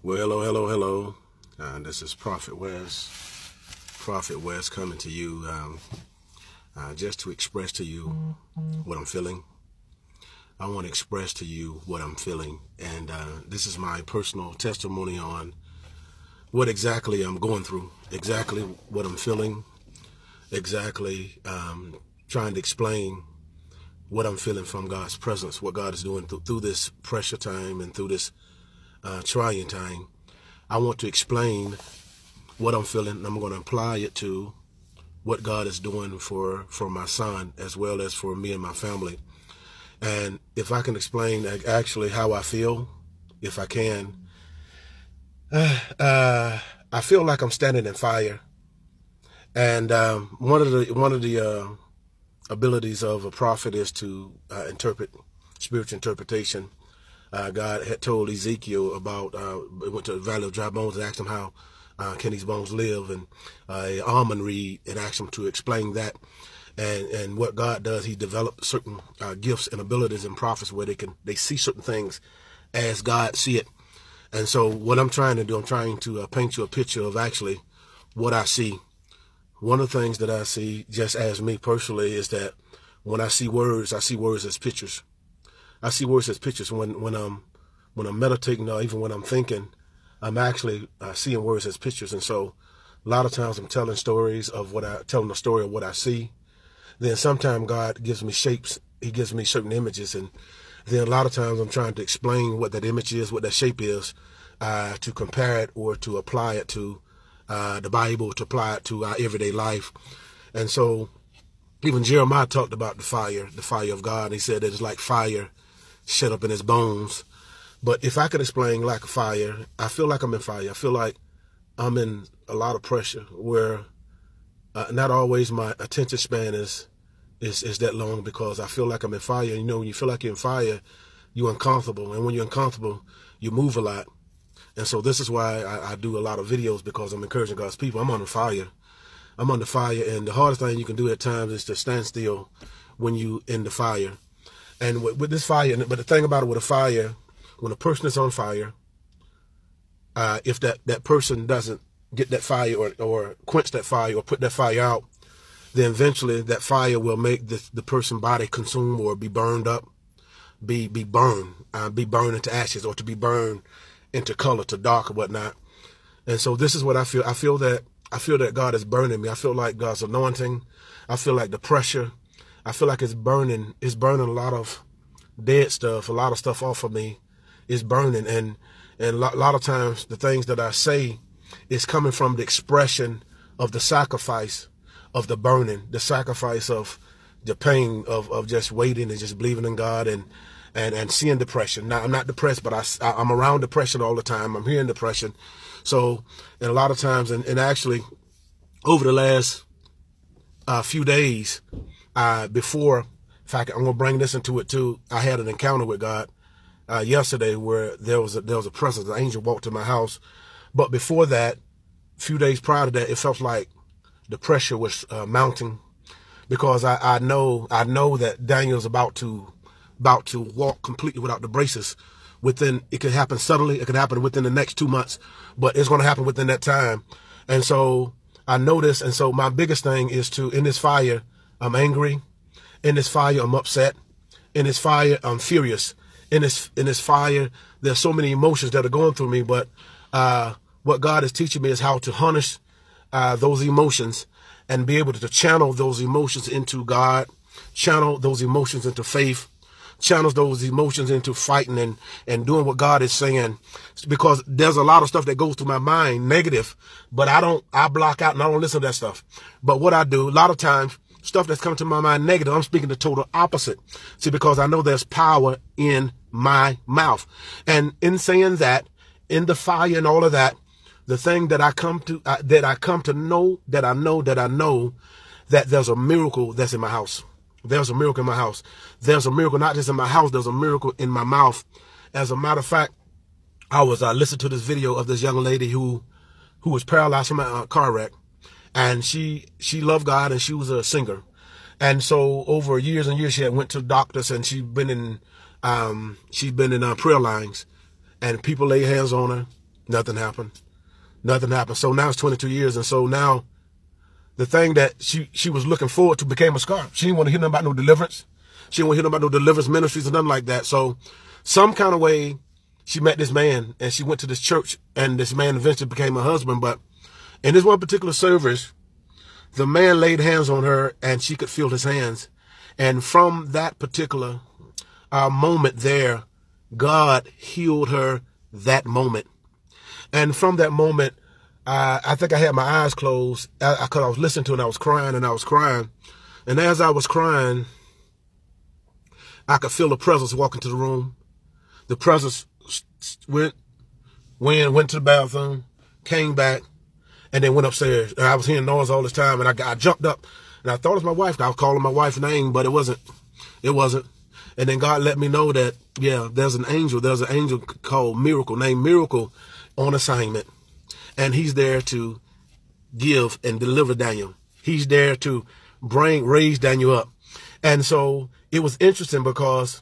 Well, hello. This is Prophet West. Prophet West coming to you just to express to you what I'm feeling. I want to express to you what I'm feeling. And this is my personal testimony on what exactly I'm going through, exactly what I'm feeling, exactly trying to explain what I'm feeling from God's presence, what God is doing through this pressure time and through this trying time. I want to explain what I'm feeling, and I'm going to apply it to what God is doing for my son, as well as for me and my family. And if I can explain actually how I feel, if I can, I feel like I'm standing in fire. And one of the abilities of a prophet is to interpret, spiritual interpretation. God had told Ezekiel about, went to the Valley of Dry Bones and asked him how can these bones live, and an almond reed, and asked him to explain that. And what God does, he developed certain gifts and abilities in prophets where they see certain things as God see it. And so what I'm trying to do, I'm trying to paint you a picture of actually what I see. One of the things that I see, just as me personally, is that when I see words as pictures. I see words as pictures. When I'm meditating, or even when I'm thinking, I'm actually seeing words as pictures. And so a lot of times I'm telling stories of telling the story of what I see. Then sometimes God gives me shapes. He gives me certain images. And then a lot of times I'm trying to explain what that image is, what that shape is, to compare it or to apply it to the Bible, to apply it to our everyday life. And so even Jeremiah talked about the fire of God. He said that it's like fire shut up in his bones. But if I could explain like a fire, I feel like I'm in fire. I feel like I'm in a lot of pressure where not always my attention span is that long, because I feel like I'm in fire. You know, when you feel like you're in fire, you're uncomfortable. And when you're uncomfortable, you move a lot. And so this is why I do a lot of videos, because I'm encouraging God's people. I'm under fire. I'm under fire. And the hardest thing you can do at times is to stand still when you in the fire. And with this fire, but the thing about it with a fire, when a person is on fire, if that person doesn't get that fire or quench that fire or put that fire out, then eventually that fire will make the person's body consume or be burned up, be burned into ashes, or to be burned into color, to dark or whatnot. And so this is what I feel. I feel that God is burning me. I feel like God's anointing. I feel like the pressure. I feel like it's burning a lot of dead stuff, a lot of stuff off of me. It's burning. And a lot of times the things that I say is coming from the expression of the sacrifice of the burning, the sacrifice of the pain of just waiting and just believing in God and seeing depression. Now, I'm not depressed, but I'm around depression all the time. I'm hearing depression. So, and a lot of times, and actually over the last few days, before, in fact, I'm going to bring this into it too. I had an encounter with God yesterday where there was a presence. An angel walked to my house. But before that, a few days prior to that, it felt like the pressure was mounting, because I know that Daniel's about to walk completely without the braces. It could happen suddenly. It could happen within the next 2 months, but it's going to happen within that time. And so I know this. And so my biggest thing is in this fire, I'm angry. In this fire, I'm upset. In this fire, I'm furious. In this fire, there's so many emotions that are going through me. But what God is teaching me is how to harness those emotions and be able to channel those emotions into God, channel those emotions into faith, channel those emotions into fighting and doing what God is saying. Because there's a lot of stuff that goes through my mind, negative, but I block out and I don't listen to that stuff. But what I do, a lot of times, stuff that's coming to my mind negative, I'm speaking the total opposite. See, because I know there's power in my mouth. And in saying that, in the fire and all of that, the thing that I come to know that there's a miracle that's in my house. There's a miracle in my house. There's a miracle not just in my house, there's a miracle in my mouth. As a matter of fact, I listened to this video of this young lady who was paralyzed from a car wreck. And she loved God, and she was a singer. And so over years and years, she had went to doctors, and she'd been in prayer lines, and people laid hands on her, Nothing happened. Nothing happened. So now it's 22 years. And so now the thing that she was looking forward to became a scar. She didn't want to hear nothing about no deliverance. She didn't want to hear nothing about no deliverance ministries or nothing like that. So some kind of way she met this man and she went to this church, and this man eventually became her husband. But in this one particular service, the man laid hands on her and she could feel his hands. And from that particular moment there, God healed her that moment. And from that moment, I think I had my eyes closed because I was listening to it and I was crying and I was crying. And as I was crying, I could feel the presence walk into the room. The presence went to the bathroom, came back, and then went upstairs. And I was hearing noise all this time, and I jumped up, and I thought it was my wife. I was calling my wife's name, but it wasn't. It wasn't. And then God let me know that, yeah, there's an angel. There's an angel called Miracle, named Miracle, on assignment. And he's there to give and deliver Daniel. He's there to raise Daniel up. And so it was interesting because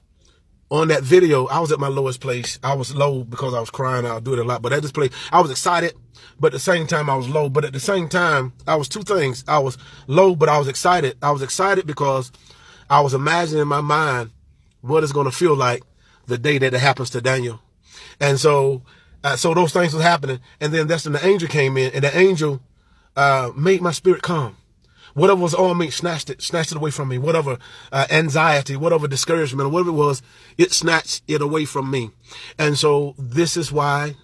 on that video, I was at my lowest place. I was low because I was crying. I'll do it a lot. But at this place, I was excited, but at the same time, I was low. But at the same time, I was two things. I was low, but I was excited. I was excited because I was imagining in my mind what it's going to feel like the day that it happens to Daniel. And so those things was happening. And then that's when the angel came in, and the angel made my spirit calm. Whatever was on me, snatched it away from me. Whatever anxiety, whatever discouragement, or whatever it was, it snatched it away from me. And so this is why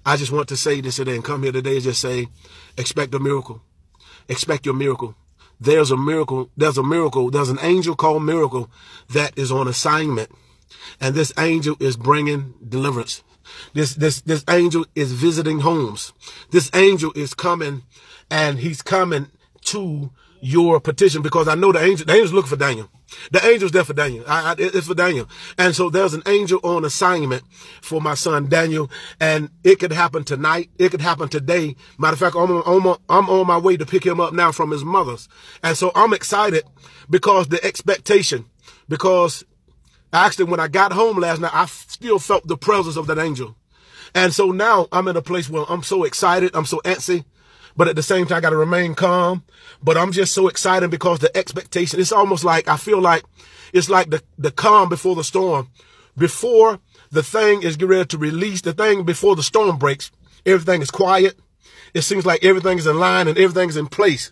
I just want to say this today and come here today and just say, expect a miracle. Expect your miracle. There's a miracle. There's a miracle. There's an angel called Miracle that is on assignment. And this angel is bringing deliverance. This angel is visiting homes. This angel is coming, and he's coming to your petition, because I know the angel's looking for Daniel. The angel's there for Daniel. It's for Daniel. And so there's an angel on assignment for my son Daniel, and it could happen tonight. It could happen today. Matter of fact, I'm on my way to pick him up now from his mother's. And so I'm excited because the expectation, because actually when I got home last night, I still felt the presence of that angel. And so now I'm in a place where I'm so excited. I'm so antsy. But at the same time, I got to remain calm. But I'm just so excited because the expectation, it's almost like, I feel like it's like the calm before the storm. Before the thing is getting ready to release, the thing before the storm breaks, everything is quiet. It seems like everything is in line and everything is in place.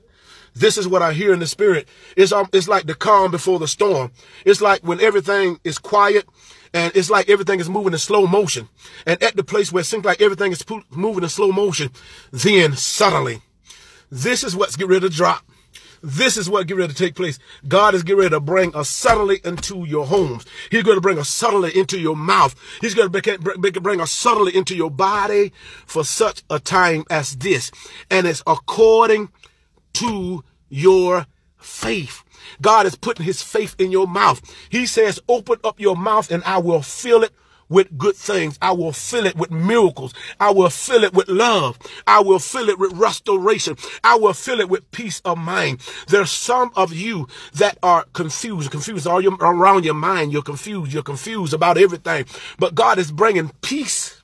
This is what I hear in the spirit. It's like the calm before the storm. It's like when everything is quiet, and it's like everything is moving in slow motion. And at the place where it seems like everything is moving in slow motion, then suddenly, this is what's getting ready to drop. This is what get ready to take place. God is getting ready to bring a suddenly into your homes. He's going to bring a suddenly into your mouth. He's going to bring a suddenly into your body for such a time as this. And it's according to your faith. God is putting his faith in your mouth. He says, open up your mouth and I will fill it with good things. I will fill it with miracles. I will fill it with love. I will fill it with restoration. I will fill it with peace of mind. There's some of you that are confused around your mind. You're confused about everything. But God is bringing peace.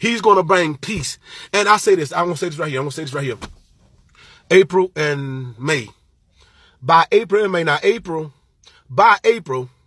He's going to bring peace. And I say this, I'm going to say this right here. April and May. By April and May. Now, by April,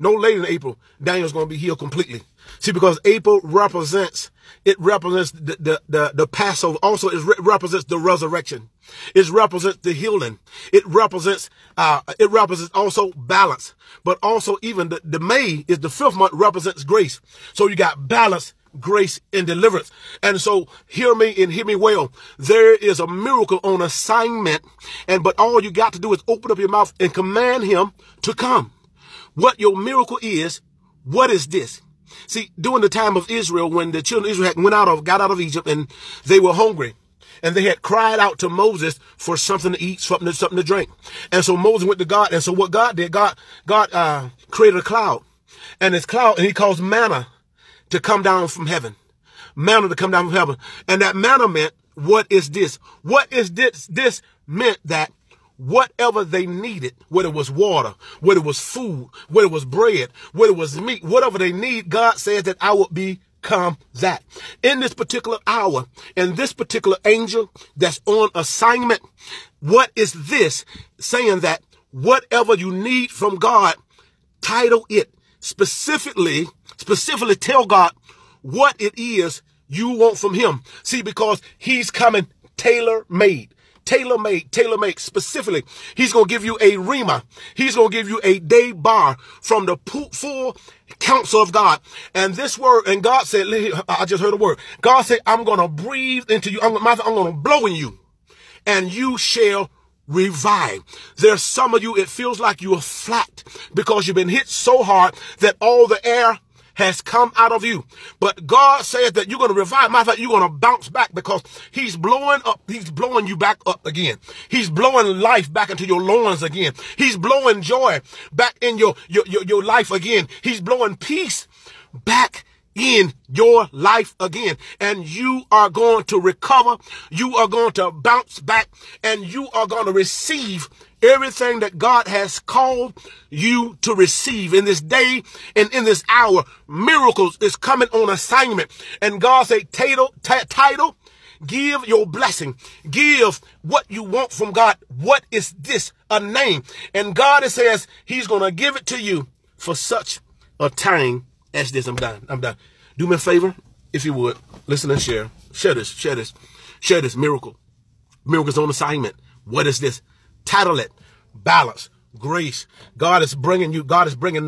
no later than April, Daniel's going to be healed completely. See, because April represents the Passover. Also, it represents the resurrection. It represents the healing. It represents also balance. But also even the May is the 5th month, represents grace. So you got balance, grace, and deliverance. And so hear me and hear me well. There is a miracle on assignment. But all you got to do is open up your mouth and command him to come. What your miracle is, what is this? See, during the time of Israel, when the children of Israel got out of Egypt and they were hungry, and they had cried out to Moses for something to eat, something to drink. And so Moses went to God. And so what God did, God created a cloud, and this cloud, and he caused manna to come down from heaven. Manna to come down from heaven. And that manna meant, what is this? What is this? This meant that whatever they needed, whether it was water, whether it was food, whether it was bread, whether it was meat, whatever they need, God said that I would be overcome that. In this particular hour, and this particular angel that's on assignment, what is this? Saying that whatever you need from God, title it. Specifically tell God what it is you want from him. See, because he's coming tailor-made. Specifically, he's going to give you a rhema. He's going to give you a day bar from the full counsel of God. And this word, and God said, I just heard a word. God said, I'm going to breathe into you. I'm going to blow in you, and you shall revive. There's some of you, it feels like you are flat because you've been hit so hard that all the air has come out of you. But God says that you're going to revive. Matter of fact, you're going to bounce back because he's blowing up. He's blowing you back up again. He's blowing life back into your loins again. He's blowing joy back in your life again. He's blowing peace back in your life again. And you are going to recover. You are going to bounce back, and you are going to receive everything that God has called you to receive in this day and in this hour. Miracles is coming on assignment. And God said, title, give your blessing. Give what you want from God. What is this? A name. And God says he's going to give it to you for such a time as this. I'm done. Do me a favor, if you would. Listen and share. Share this miracle. Miracles on assignment. What is this? Title it. Balance. Grace. God is bringing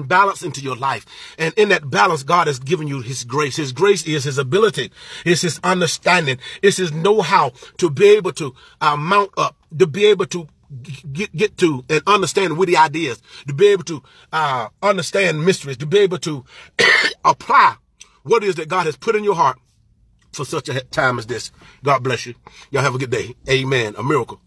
balance into your life. And in that balance, God is giving you his grace. His grace is his ability. It's his understanding. It's his know-how to be able to mount up, to be able to get to and understand witty ideas, to be able to understand mysteries, to be able to apply what it is that God has put in your heart for such a time as this. God bless you. Y'all have a good day. Amen. A miracle.